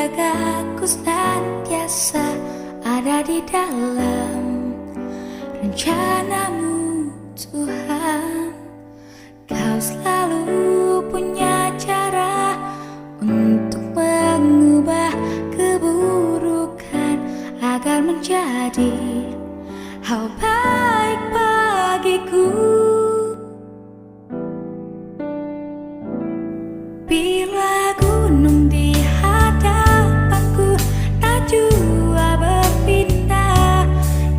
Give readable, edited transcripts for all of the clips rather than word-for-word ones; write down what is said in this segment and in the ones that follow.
Semoga ku senantiasa ada di dalam rencanamu Tuhan. Kau selalu punya cara untuk mengubah keburukan agar menjadi hal baik bagiku. Bila gunung di hadapanku tak jua berpindah,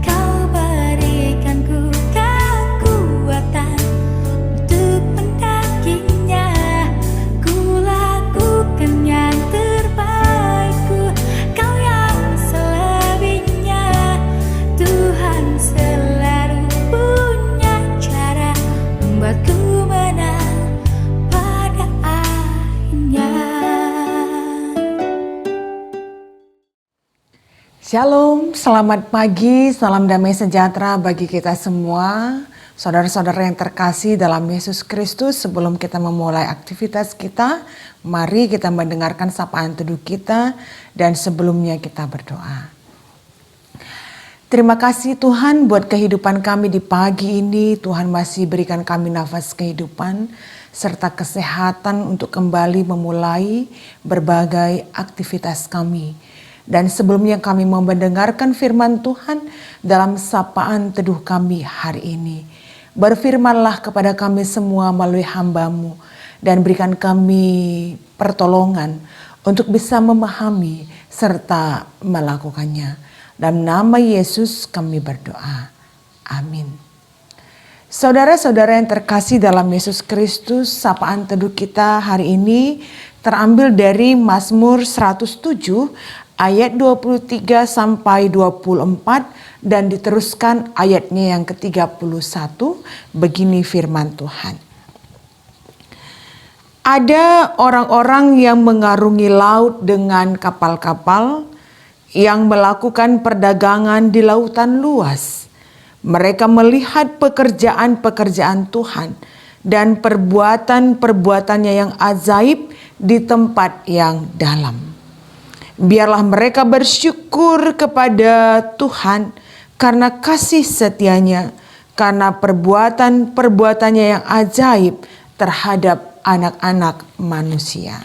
kau berikan ku kekuatan untuk mendakinya. Ku lakukan yang terbaikku, kau yang selebihnya. Tuhan selalu punya cara membuatku menang pada akhirnya. Shalom, selamat pagi, salam damai sejahtera bagi kita semua. Saudara-saudara yang terkasih dalam Yesus Kristus, sebelum kita memulai aktivitas kita, mari kita mendengarkan sapaan teduh kita dan sebelumnya kita berdoa. Terima kasih Tuhan buat kehidupan kami di pagi ini. Tuhan masih berikan kami nafas kehidupan serta kesehatan untuk kembali memulai berbagai aktivitas kami. Dan sebelumnya kami mau mendengarkan firman Tuhan dalam sapaan teduh kami hari ini. Berfirmanlah kepada kami semua melalui hamba-Mu dan berikan kami pertolongan untuk bisa memahami serta melakukannya. Dalam nama Yesus kami berdoa. Amin. Saudara-saudara yang terkasih dalam Yesus Kristus, sapaan teduh kita hari ini terambil dari Mazmur 107 ayat 23 sampai 24 dan diteruskan ayatnya yang ke-31. Begini firman Tuhan. Ada orang-orang yang mengarungi laut dengan kapal-kapal, yang melakukan perdagangan di lautan luas. Mereka melihat pekerjaan-pekerjaan Tuhan dan perbuatan-perbuatannya yang ajaib di tempat yang dalam. Biarlah mereka bersyukur kepada Tuhan karena kasih setianya, karena perbuatan-perbuatannya yang ajaib terhadap anak-anak manusia.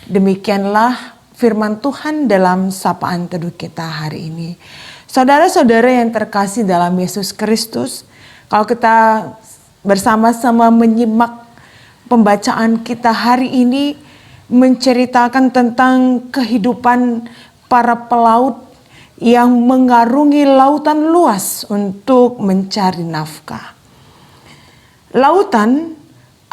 Demikianlah firman Tuhan dalam sapaan teduh kita hari ini. Saudara-saudara yang terkasih dalam Yesus Kristus, kalau kita bersama-sama menyimak pembacaan kita hari ini, menceritakan tentang kehidupan para pelaut yang mengarungi lautan luas untuk mencari nafkah. Lautan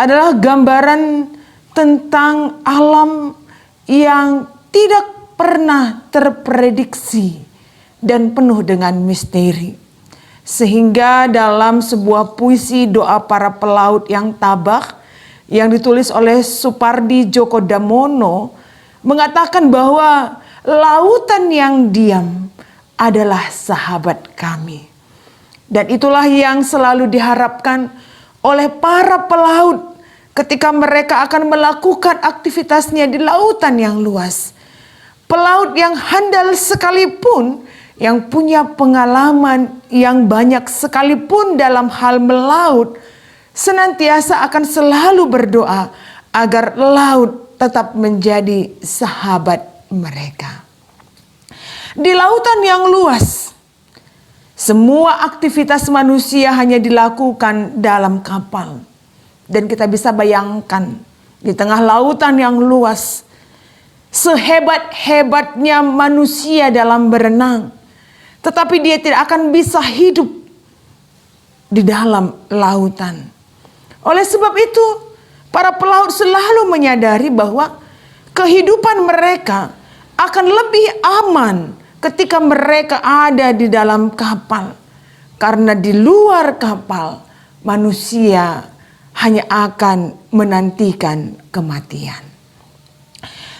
adalah gambaran tentang alam yang tidak pernah terprediksi dan penuh dengan misteri. Sehingga dalam sebuah puisi doa para pelaut yang tabah yang ditulis oleh Supardi Djoko Damono mengatakan bahwa lautan yang diam adalah sahabat kami. Dan itulah yang selalu diharapkan oleh para pelaut ketika mereka akan melakukan aktivitasnya di lautan yang luas. Pelaut yang handal sekalipun, yang punya pengalaman yang banyak sekalipun dalam hal melaut, senantiasa akan selalu berdoa agar laut tetap menjadi sahabat mereka. Di lautan yang luas, semua aktivitas manusia hanya dilakukan dalam kapal. Dan kita bisa bayangkan di tengah lautan yang luas, sehebat-hebatnya manusia dalam berenang, tetapi dia tidak akan bisa hidup di dalam lautan. Oleh sebab itu, para pelaut selalu menyadari bahwa kehidupan mereka akan lebih aman ketika mereka ada di dalam kapal. Karena di luar kapal, manusia hanya akan menantikan kematian.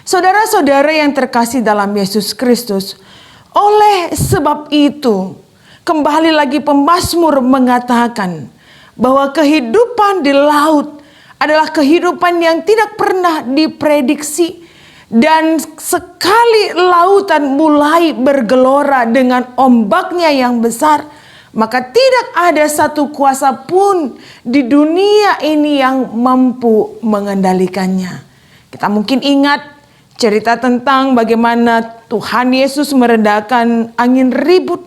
Saudara-saudara yang terkasih dalam Yesus Kristus, oleh sebab itu, kembali lagi pemazmur mengatakan bahwa kehidupan di laut adalah kehidupan yang tidak pernah diprediksi Dan sekali lautan mulai bergelora dengan ombaknya yang besar, maka tidak ada satu kuasa pun di dunia ini yang mampu mengendalikannya. Kita mungkin ingat cerita tentang bagaimana Tuhan Yesus meredakan angin ribut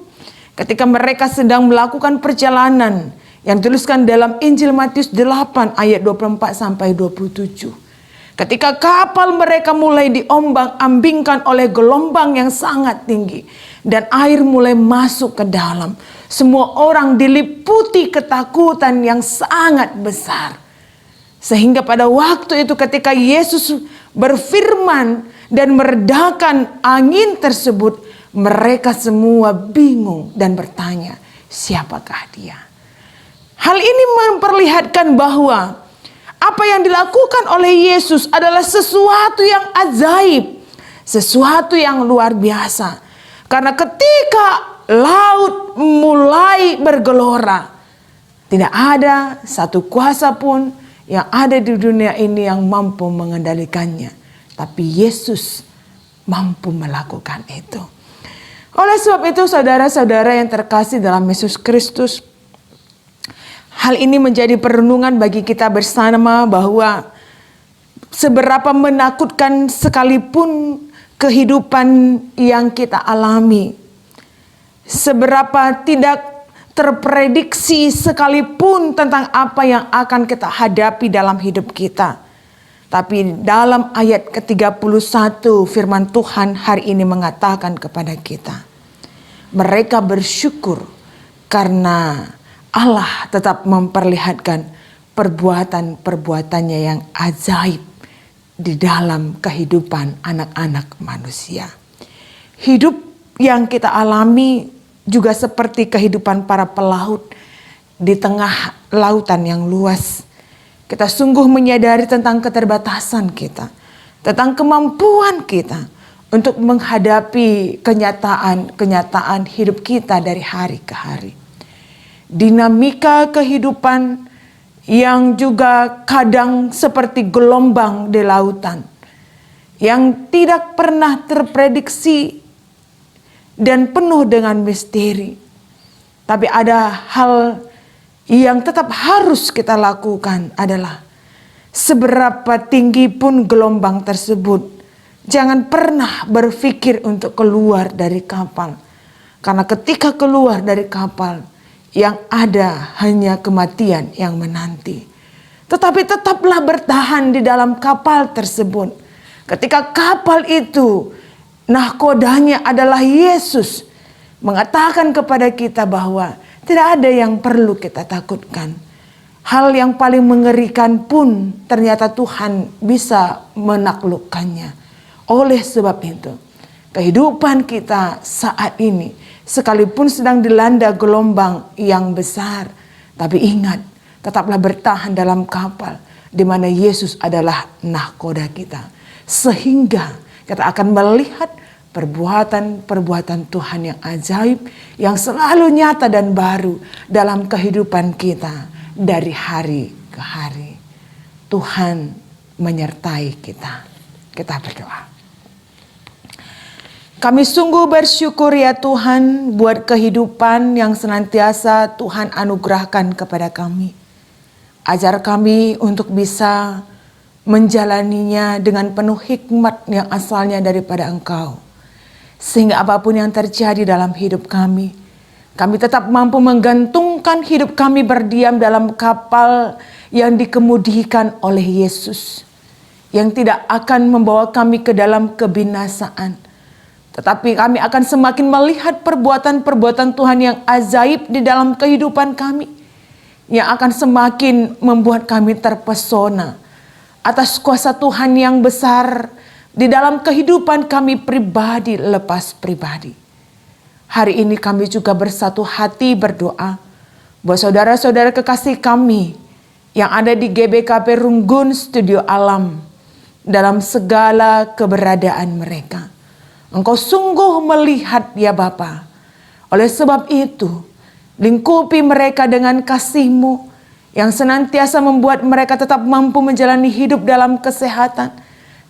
ketika mereka sedang melakukan perjalanan yang dituliskan dalam Injil Matius 8 ayat 24 sampai 27. Ketika kapal mereka mulai diombang-ambingkan oleh gelombang yang sangat tinggi dan air mulai masuk ke dalam, semua orang diliputi ketakutan yang sangat besar. Sehingga pada waktu itu ketika Yesus berfirman dan meredakan angin tersebut, mereka semua bingung dan bertanya, siapakah dia? Hal ini memperlihatkan bahwa apa yang dilakukan oleh Yesus adalah sesuatu yang ajaib, sesuatu yang luar biasa. Karena ketika laut mulai bergelora, tidak ada satu kuasa pun yang ada di dunia ini yang mampu mengendalikannya. Tapi Yesus mampu melakukan itu. Oleh sebab itu saudara-saudara yang terkasih dalam Yesus Kristus, hal ini menjadi perenungan bagi kita bersama bahwa seberapa menakutkan sekalipun kehidupan yang kita alami, seberapa tidak terprediksi sekalipun tentang apa yang akan kita hadapi dalam hidup kita. Tapi dalam ayat ke-31 firman Tuhan hari ini mengatakan kepada kita, mereka bersyukur karena Allah tetap memperlihatkan perbuatan-perbuatannya yang ajaib di dalam kehidupan anak-anak manusia. Hidup yang kita alami juga seperti kehidupan para pelaut di tengah lautan yang luas. Kita sungguh menyadari tentang keterbatasan kita, tentang kemampuan kita untuk menghadapi kenyataan hidup kita dari hari ke hari. Dinamika kehidupan yang juga kadang seperti gelombang di lautan yang tidak pernah terprediksi dan penuh dengan misteri. Tapi ada hal yang tetap harus kita lakukan adalah seberapa tinggi pun gelombang tersebut, jangan pernah berpikir untuk keluar dari kapal. Karena ketika keluar dari kapal, yang ada hanya kematian yang menanti. Tetapi tetaplah bertahan di dalam kapal tersebut. Ketika kapal itu nahkodanya adalah Yesus, mengatakan kepada kita bahwa tidak ada yang perlu kita takutkan. Hal yang paling mengerikan pun ternyata Tuhan bisa menaklukkannya. Oleh sebab itu, kehidupan kita saat ini sekalipun sedang dilanda gelombang yang besar, tapi ingat, tetaplah bertahan dalam kapal di mana Yesus adalah nahkoda kita. Sehingga kita akan melihat perbuatan-perbuatan Tuhan yang ajaib, yang selalu nyata dan baru dalam kehidupan kita dari hari ke hari. Tuhan menyertai kita. Kita berdoa. Kami sungguh bersyukur ya Tuhan buat kehidupan yang senantiasa Tuhan anugerahkan kepada kami. Ajar kami untuk bisa menjalaninya dengan penuh hikmat yang asalnya daripada Engkau. Sehingga apapun yang terjadi dalam hidup kami tetap mampu menggantungkan hidup kami berdiam dalam kapal yang dikemudikan oleh Yesus. Yang tidak akan membawa kami ke dalam kebinasaan. Tetapi kami akan semakin melihat perbuatan-perbuatan Tuhan yang ajaib di dalam kehidupan kami. Yang akan semakin membuat kami terpesona atas kuasa Tuhan yang besar di dalam kehidupan kami pribadi lepas pribadi. Hari ini kami juga bersatu hati berdoa buat saudara-saudara kekasih kami yang ada di GBKP Runggun Studio Alam dalam segala keberadaan mereka. Engkau sungguh melihat ya Bapa. Oleh sebab itu, lingkupi mereka dengan kasih-Mu yang senantiasa membuat mereka tetap mampu menjalani hidup dalam kesehatan,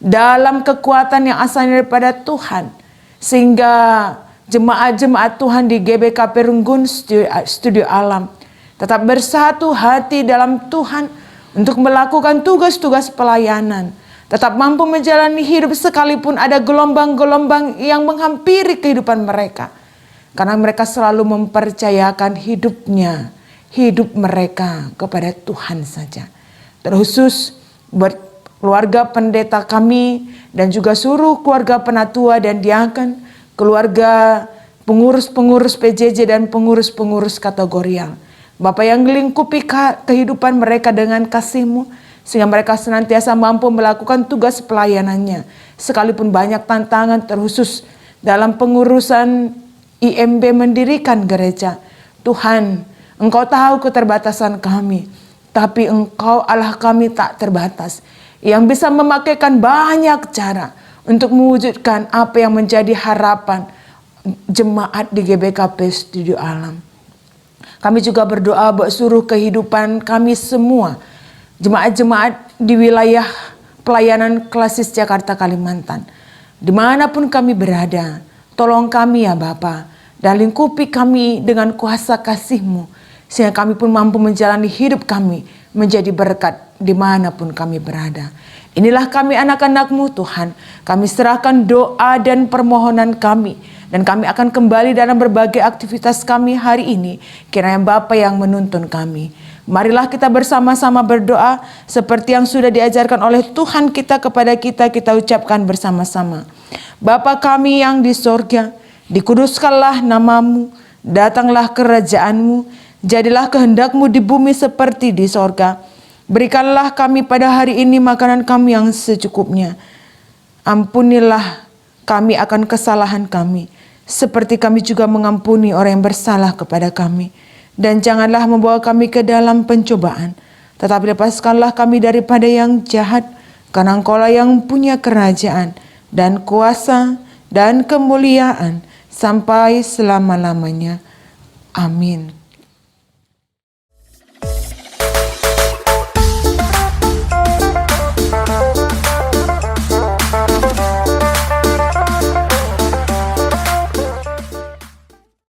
dalam kekuatan yang asalnya daripada Tuhan, sehingga jemaat-jemaat Tuhan di GBK Perunggun Studio Alam tetap bersatu hati dalam Tuhan untuk melakukan tugas-tugas pelayanan, tetap mampu menjalani hidup sekalipun ada gelombang-gelombang yang menghampiri kehidupan mereka, karena mereka selalu mempercayakan hidup mereka kepada Tuhan saja. Terkhusus buat keluarga pendeta kami dan juga seluruh keluarga penatua dan diaken, keluarga pengurus-pengurus PJJ dan pengurus-pengurus kategorial. Bapak yang melingkupi kehidupan mereka dengan kasih-Mu, sehingga mereka senantiasa mampu melakukan tugas pelayanannya. Sekalipun banyak tantangan terkhusus dalam pengurusan IMB mendirikan gereja. Tuhan, Engkau tahu keterbatasan kami, tapi Engkau Allah kami tak terbatas, yang bisa memakaikan banyak cara untuk mewujudkan apa yang menjadi harapan jemaat di GBKP Studio Alam. Kami juga berdoa buat seluruh kehidupan kami semua, jemaat-jemaat di wilayah pelayanan klasis Jakarta Kalimantan. Dimanapun kami berada, tolong kami ya Bapa, dan lingkupi kami dengan kuasa kasih-Mu, sehingga kami pun mampu menjalani hidup kami menjadi berkat dimanapun kami berada. Inilah kami anak-anak-Mu Tuhan, kami serahkan doa dan permohonan kami, dan kami akan kembali dalam berbagai aktivitas kami hari ini, kiranya Bapa yang menuntun kami. Marilah kita bersama-sama berdoa seperti yang sudah diajarkan oleh Tuhan kita kepada kita, kita ucapkan bersama-sama. Bapa kami yang di sorga, dikuduskanlah nama-Mu, datanglah kerajaan-Mu, jadilah kehendak-Mu di bumi seperti di sorga. Berikanlah kami pada hari ini makanan kami yang secukupnya. Ampunilah kami akan kesalahan kami, seperti kami juga mengampuni orang yang bersalah kepada kami. Dan janganlah membawa kami ke dalam pencobaan, tetapi lepaskanlah kami daripada yang jahat, karena Engkau-lah yang punya kerajaan dan kuasa dan kemuliaan sampai selama-lamanya. Amin.